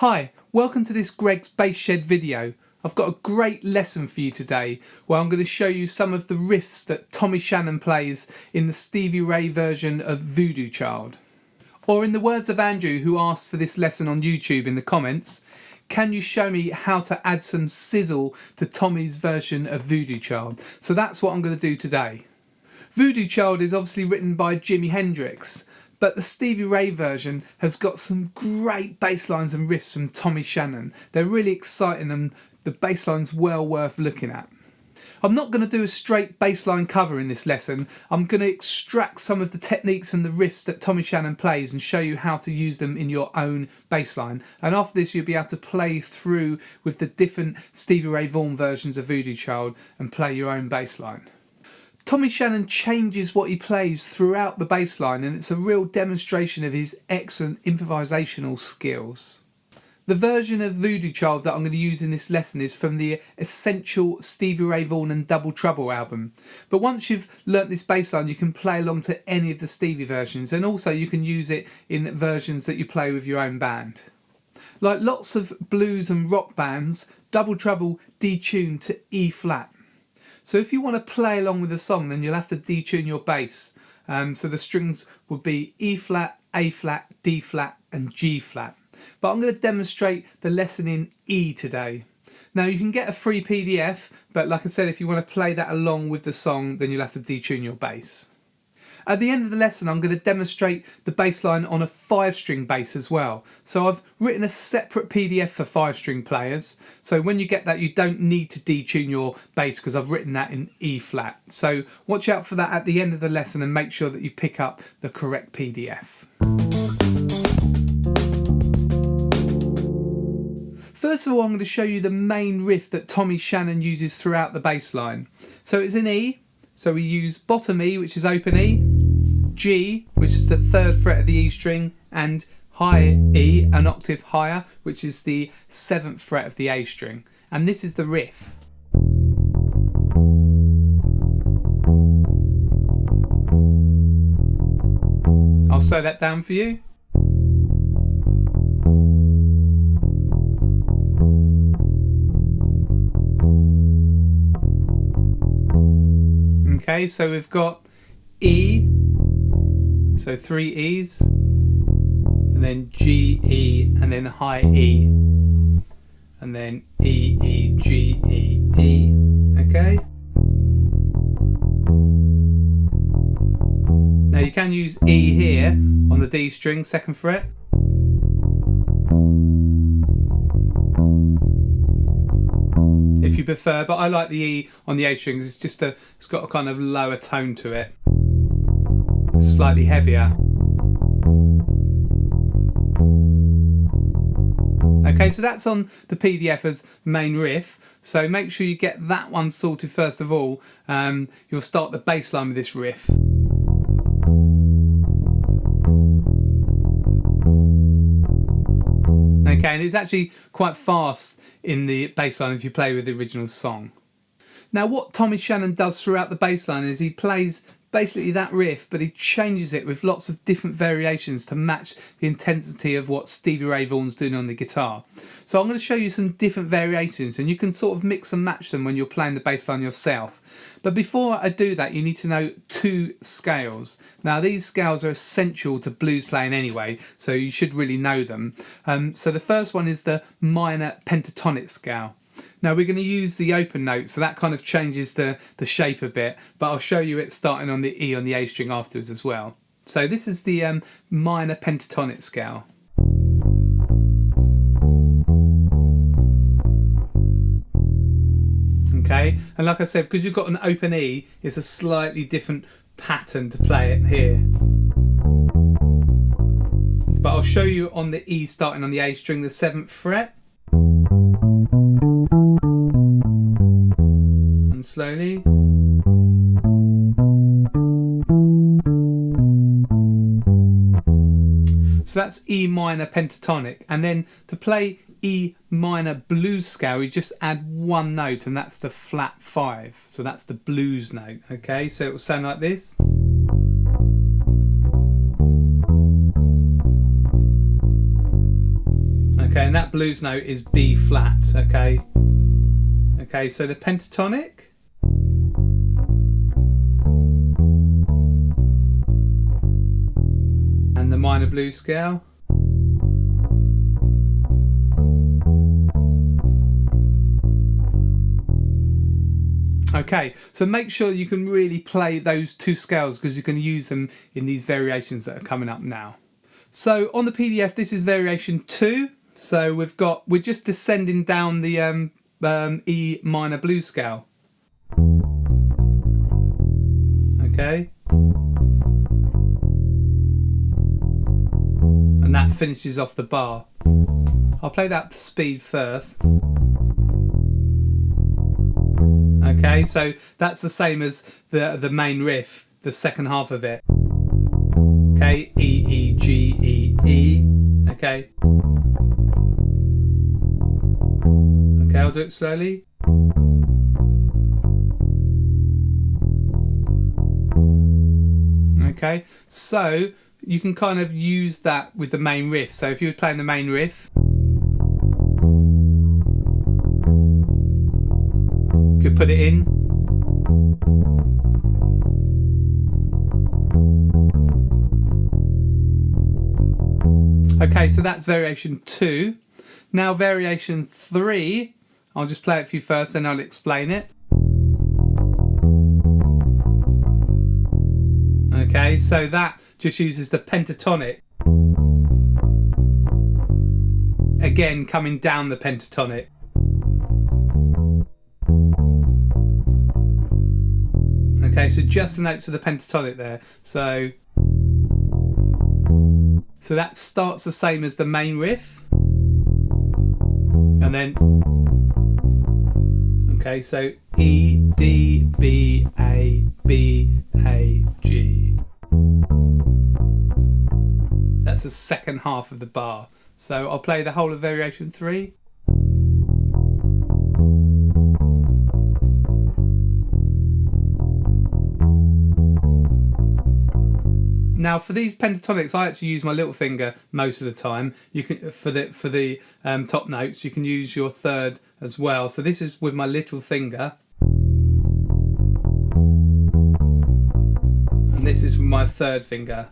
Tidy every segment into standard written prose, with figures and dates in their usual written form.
Hi, welcome to this Greg's Bass Shed video. I've got a great lesson for you today where I'm going to show you some of the riffs that Tommy Shannon plays in the Stevie Ray version of Voodoo Child. Or in the words of Andrew, who asked for this lesson on YouTube in the comments, can you show me how to add some sizzle to Tommy's version of Voodoo Child? So that's what I'm going to do today. Voodoo Child is obviously written by Jimi Hendrix, but the Stevie Ray version has got some great bass lines and riffs from Tommy Shannon. They're really exciting and the bass line's well worth looking at. I'm not going to do a straight bass line cover in this lesson. I'm going to extract some of the techniques and the riffs that Tommy Shannon plays and show you how to use them in your own bass line. And after this you'll be able to play through with the different Stevie Ray Vaughan versions of Voodoo Child and play your own bass line. Tommy Shannon changes what he plays throughout the bass line, and it's a real demonstration of his excellent improvisational skills. The version of Voodoo Child that I'm going to use in this lesson is from the essential Stevie Ray Vaughan and Double Trouble album. But once you've learnt this bass line you can play along to any of the Stevie versions, and also you can use it in versions that you play with your own band. Like lots of blues and rock bands, Double Trouble detuned to E flat. So if you want to play along with the song, then you'll have to detune your bass. So the strings would be E flat, A flat, D flat and G flat. But I'm going to demonstrate the lesson in E today. Now you can get a free PDF, but like I said, if you want to play that along with the song, then you'll have to detune your bass. At the end of the lesson I'm going to demonstrate the bass line on a 5-string bass as well. So I've written a separate PDF for 5-string players, so when you get that you don't need to detune your bass because I've written that in E flat. So watch out for that at the end of the lesson and make sure that you pick up the correct PDF. First of all I'm going to show you the main riff that Tommy Shannon uses throughout the bass line. So it's in E. So we use bottom E, which is open E, G, which is the 3rd fret of the E string, and high E, an octave higher, which is the 7th fret of the A string. And this is the riff. I'll slow that down for you. Okay, so we've got E, so 3 E's, and then G, E, and then high E, and then E, E, G, E, E, okay? Now you can use E here on the D string, 2nd fret. If you prefer, but I like the E on the A strings. It's got a kind of lower tone to it, slightly heavier. Okay, so that's on the PDF as main riff, so make sure you get that one sorted first of all. You'll start the bass line with this riff. Okay, and it's actually quite fast in the bass line if you play with the original song. Now what Tommy Shannon does throughout the bass line is he plays basically that riff, but he changes it with lots of different variations to match the intensity of what Stevie Ray Vaughan's doing on the guitar. So I'm going to show you some different variations and you can sort of mix and match them when you're playing the bass line yourself. But before I do that you need to know 2 scales. Now these scales are essential to blues playing anyway, so you should really know them. So the first one is the minor pentatonic scale. Now we're going to use the open note, so that kind of changes the shape a bit, but I'll show you it starting on the E on the A string afterwards as well. So this is the minor pentatonic scale. Okay, and like I said, because you've got an open E, it's a slightly different pattern to play it here. But I'll show you on the E starting on the A string, the 7th fret. And slowly. So that's E minor pentatonic, and then to play E minor blues scale you just add 1 note, and that's the flat 5, so that's the blues note. Okay, so it will sound like this. Okay, and that blues note is B flat, okay? Okay, so the pentatonic. And the minor blues scale. Okay, so make sure you can really play those two scales because you can use them in these variations that are coming up now. So on the PDF, this is variation 2. So we're just descending down the E minor blues scale. Okay. And that finishes off the bar. I'll play that to speed first. Okay, so that's the same as the main riff, the second half of it. Okay, E, E, G, E, E. Okay. Okay, I'll do it slowly. Okay, so you can kind of use that with the main riff. So if you were playing the main riff, you could put it in. Okay, so that's variation 2. Now variation 3, I'll just play it for you first, then I'll explain it. Okay, so that just uses the pentatonic. Again, coming down the pentatonic. Okay, so just the notes of the pentatonic there. So that starts the same as the main riff. And then, okay, so E, D, B, A, G. That's the second half of the bar. So I'll play the whole of variation 3. Now for these pentatonics, I actually use my little finger most of the time. You can for the top notes, you can use your third as well. So this is with my little finger, and this is with my third finger.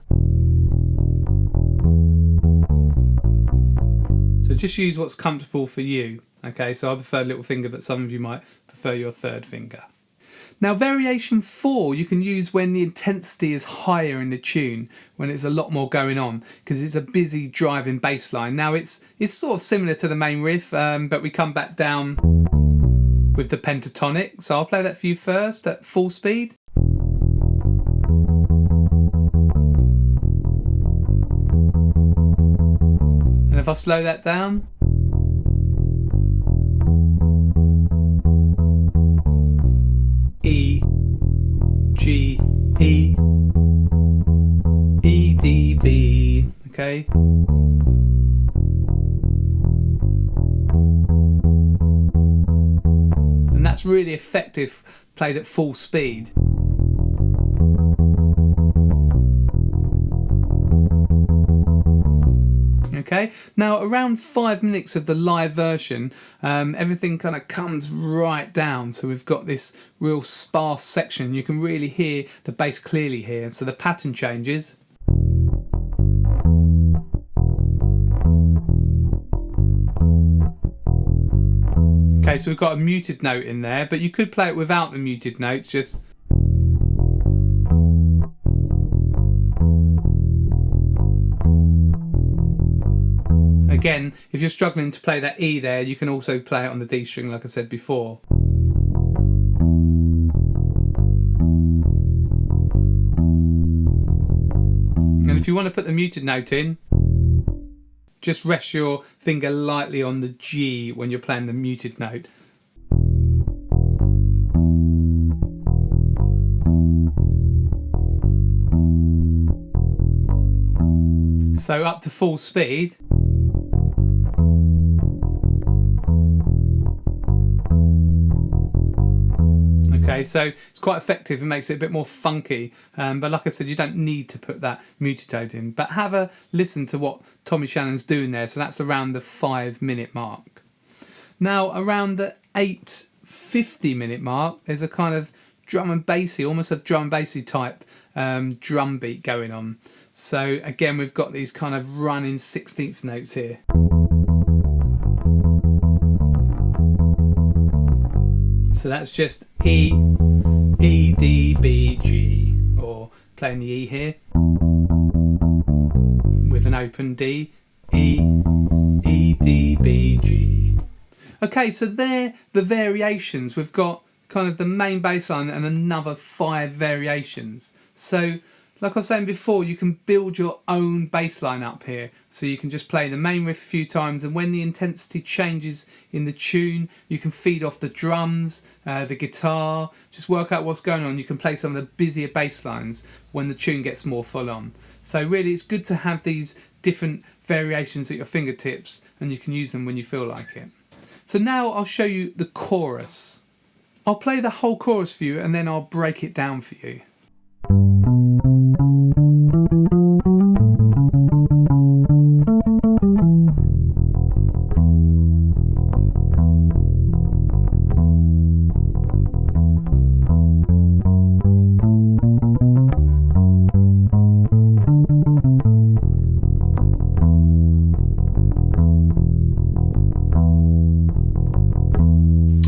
So just use what's comfortable for you. Okay, so I prefer little finger, but some of you might prefer your third finger. Now variation 4 you can use when the intensity is higher in the tune, when there's a lot more going on, because it's a busy driving bass line. Now it's sort of similar to the main riff, but we come back down with the pentatonic. So I'll play that for you first at full speed. And if I slow that down, E, G, E, E, D, B, okay? And that's really effective played at full speed. Okay, now around 5 minutes of the live version, everything kind of comes right down. So we've got this real sparse section. You can really hear the bass clearly here. So the pattern changes. Okay, so we've got a muted note in there, but you could play it without the muted notes, just. Again, if you're struggling to play that E there, you can also play it on the D string like I said before. And if you want to put the muted note in, just rest your finger lightly on the G when you're playing the muted note. So up to full speed. Okay, so it's quite effective and makes it a bit more funky. But like I said, you don't need to put that multitone in. But have a listen to what Tommy Shannon's doing there. So that's around the 5-minute mark. Now, around the 8:50-minute mark, there's a kind of drum and bassy, almost a drum and bassy type drum beat going on. So again, we've got these kind of running 16th notes here. So that's just E, E, D, B, G, or playing the E here with an open D, E, E, D, B, G. Okay, so they're the variations. We've got kind of the main bass line and another 5 variations. So like I was saying before, you can build your own bass line up here. So you can just play the main riff a few times, and when the intensity changes in the tune, you can feed off the drums, the guitar, just work out what's going on. You can play some of the busier bass lines when the tune gets more full on. So really it's good to have these different variations at your fingertips, and you can use them when you feel like it. So now I'll show you the chorus. I'll play the whole chorus for you and then I'll break it down for you.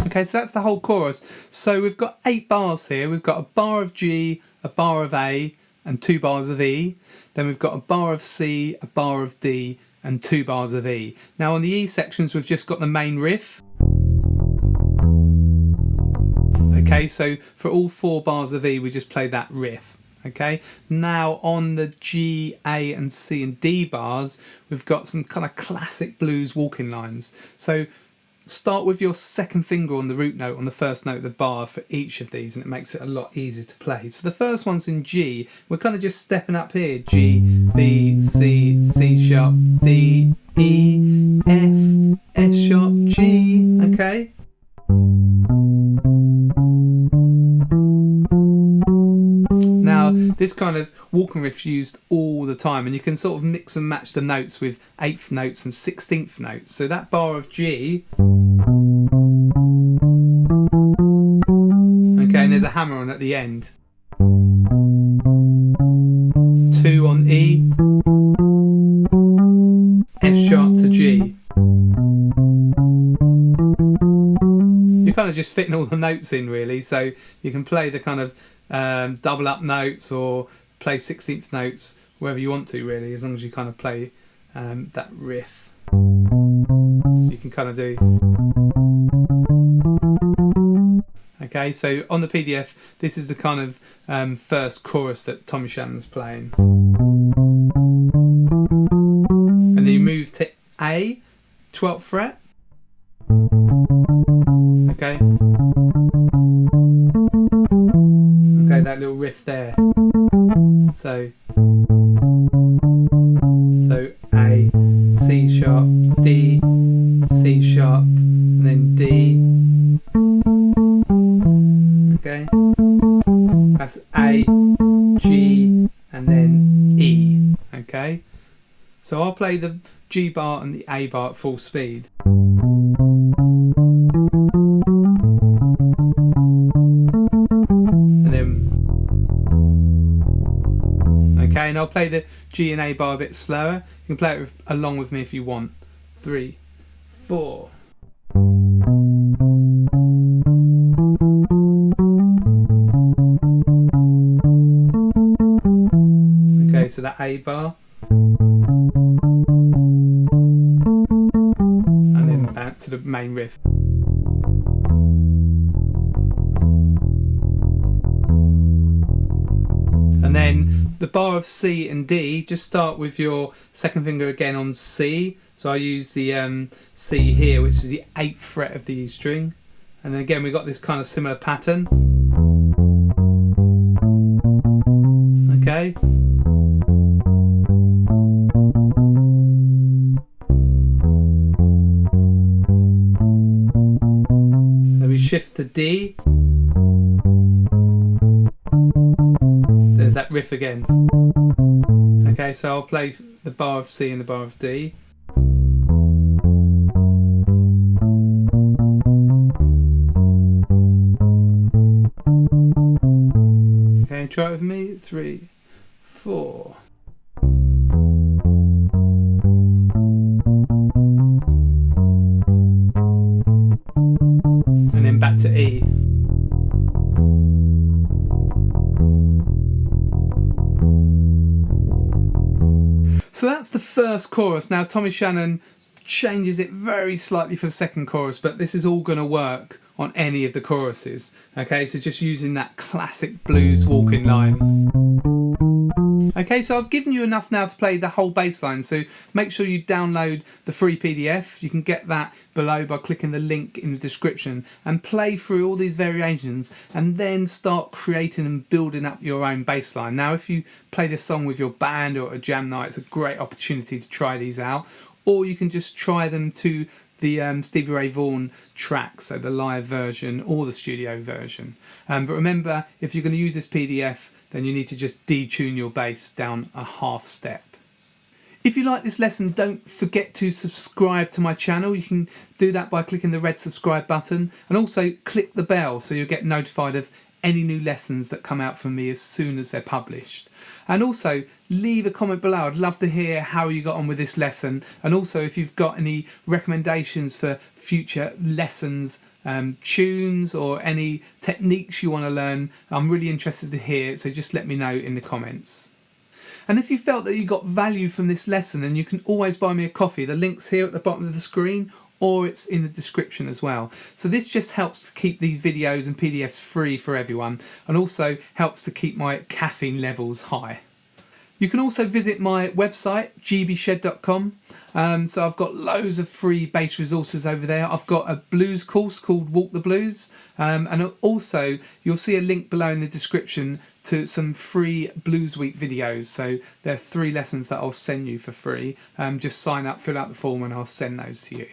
Okay, so that's the whole chorus. So we've got 8 bars here. We've got a bar of G, a bar of A, and 2 bars of E. Then we've got a bar of C, a bar of D, and 2 bars of E. Now on the E sections, we've just got the main riff. Okay, so for all 4 bars of E, we just play that riff. Okay, now on the G, A, and C and D bars, we've got some kind of classic blues walking lines. So start with your second finger on the root note on the first note of the bar for each of these, and it makes it a lot easier to play. So the first one's in G. We're kind of just stepping up here. G, B, C, C sharp, D, E, F, S sharp, G. Okay. Now this kind of walking riff's used all the time, and you can sort of mix and match the notes with 8th notes and 16th notes. So that bar of G, okay, and there's a hammer on at the end. 2 on E, F sharp to G. You're kind of just fitting all the notes in really, so you can play the kind of double up notes or play 16th notes wherever you want to really, as long as you kind of play that riff. You can kind of do. Okay, so on the PDF, this is the kind of first chorus that Tommy Shannon's playing. And then you move to A, 12th fret. Okay. Okay, that little riff there. So A, C sharp, D, C sharp, and then D. Okay, that's A, G, and then E. Okay, so I'll play the G bar and the A bar at full speed. Okay, and I'll play the G and A bar a bit slower. You can play it along with me if you want. 3, 4. Okay, so that A bar. And then bounce to the main riff. And then the bar of C and D, just start with your second finger again on C. So I use the C here, which is the 8th fret of the E string. And then again, we've got this kind of similar pattern. Okay. Then we shift to D. riff again. Okay, so I'll play the bar of C and the bar of D. Okay, try it with me. 3, 4. And then back to E. So that's the first chorus. Now Tommy Shannon changes it very slightly for the second chorus, but this is all going to work on any of the choruses. Okay, so just using that classic blues walking line. Okay, so I've given you enough now to play the whole bass line, so make sure you download the free PDF. You can get that below by clicking the link in the description, and play through all these variations and then start creating and building up your own bass line. Now if you play this song with your band or a jam night, it's a great opportunity to try these out, or you can just try them to the Stevie Ray Vaughan track, so the live version or the studio version. But remember, if you're going to use this PDF, then you need to just detune your bass down a half step. If you like this lesson, don't forget to subscribe to my channel. You can do that by clicking the red subscribe button, and also click the bell so you'll get notified of any new lessons that come out from me as soon as they're published. And also leave a comment below. I'd love to hear how you got on with this lesson, and also if you've got any recommendations for future lessons, tunes, or any techniques you want to learn. I'm really interested to hear, so just let me know in the comments. And if you felt that you got value from this lesson, then you can always buy me a coffee. The link's here at the bottom of the screen, or it's in the description as well. So this just helps to keep these videos and PDFs free for everyone, and also helps to keep my caffeine levels high. You can also visit my website, gbshed.com. So I've got loads of free bass resources over there. I've got a blues course called Walk the Blues, and also you'll see a link below in the description to some free Blues Week videos. So there are 3 lessons that I'll send you for free. Just sign up, fill out the form, and I'll send those to you.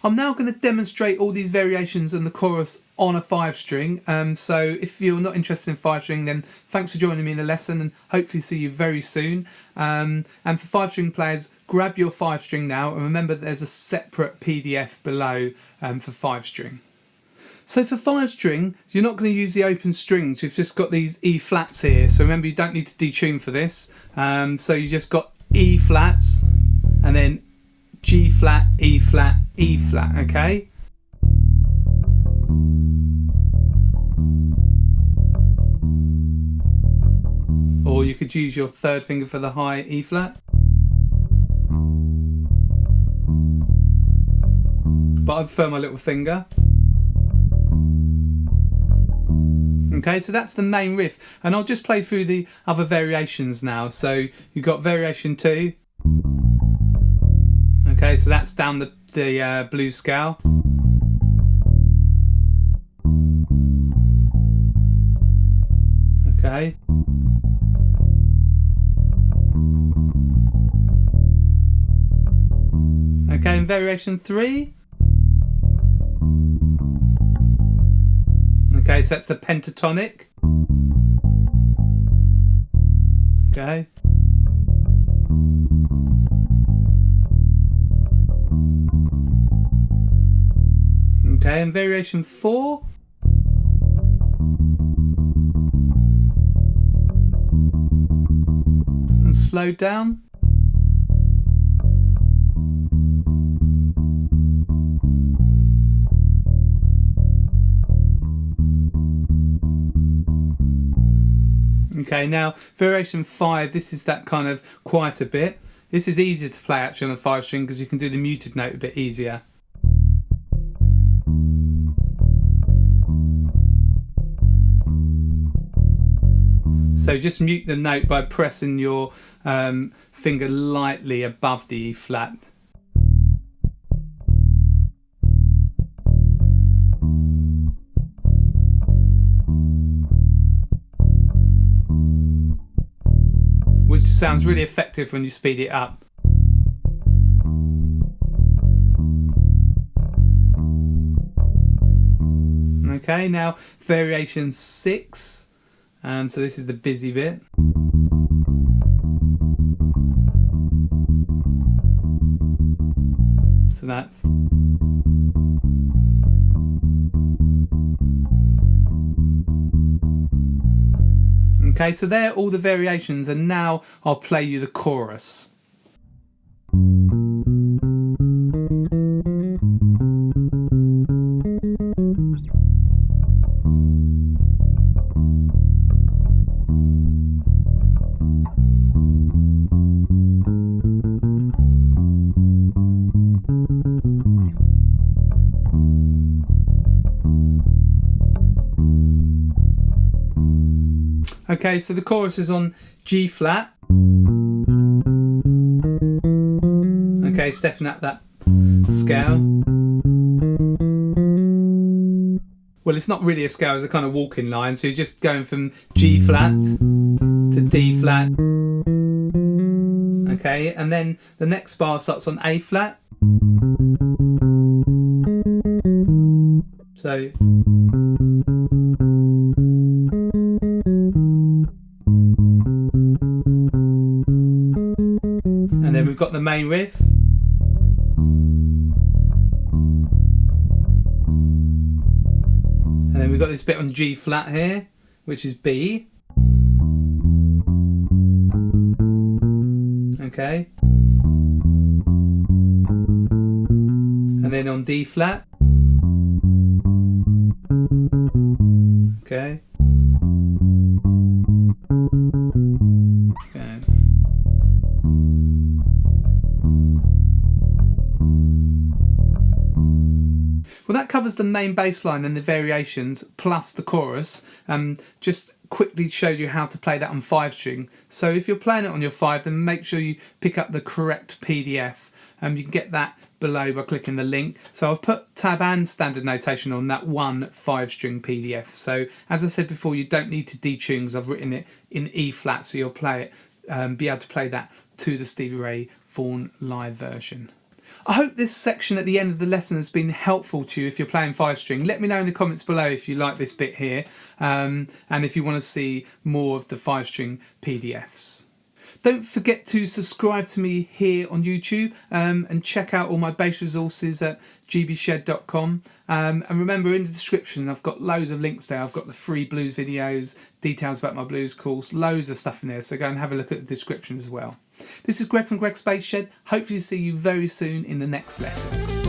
I'm now going to demonstrate all these variations and the chorus on a 5-string. So if you're not interested in 5-string, then thanks for joining me in the lesson, and hopefully see you very soon. And for 5-string players, grab your 5-string now, and remember there's a separate PDF below for 5-string. So for 5-string, you're not going to use the open strings. You've just got these E flats here. So remember, you don't need to detune for this. So you just got E flats and then G flat, E flat, E flat, okay? Or you could use your 3rd finger for the high E flat. But I prefer my little finger. Okay, so that's the main riff, and I'll just play through the other variations now. So you've got variation 2. Okay, so that's down the blues scale. Okay. Okay, and variation 3. Okay, so that's the pentatonic. Okay. Okay, and variation 4. And slowed down. Okay, now variation 5, this is that kind of quieter bit. This is easier to play actually on a 5-string because you can do the muted note a bit easier. So just mute the note by pressing your finger lightly above the E flat. Which sounds really effective when you speed it up. Okay, now variation 6. So this is the busy bit. for that. Okay, so there are all the variations, and now I'll play you the chorus. Okay, so the chorus is on G flat. Okay, stepping up that scale. Well, it's not really a scale, it's a kind of walking line, so you're just going from G flat to D flat. Okay, and then the next bar starts on A flat. So and then we've got the main riff. And then we've got this bit on G flat here, which is B. Okay. And then on D flat. Okay. Okay. Well, that covers the main bass line and the variations plus the chorus. Just quickly showed you how to play that on 5-string. So if you're playing it on your 5, then make sure you pick up the correct PDF. You can get that below by clicking the link. So I've put tab and standard notation on that one 5-string PDF. So as I said before, you don't need to detune because I've written it in E flat, so you'll play it, be able to play that to the Stevie Ray Vaughan live version. I hope this section at the end of the lesson has been helpful to you if you're playing 5-string. Let me know in the comments below if you like this bit here, and if you want to see more of the 5-string PDFs. Don't forget to subscribe to me here on YouTube, and check out all my bass resources at gbshed.com. And remember, in the description I've got loads of links there. I've got the free blues videos, details about my blues course, loads of stuff in there, so go and have a look at the description as well. This is Greg from Greg's Bass Shed. Hopefully see you very soon in the next lesson.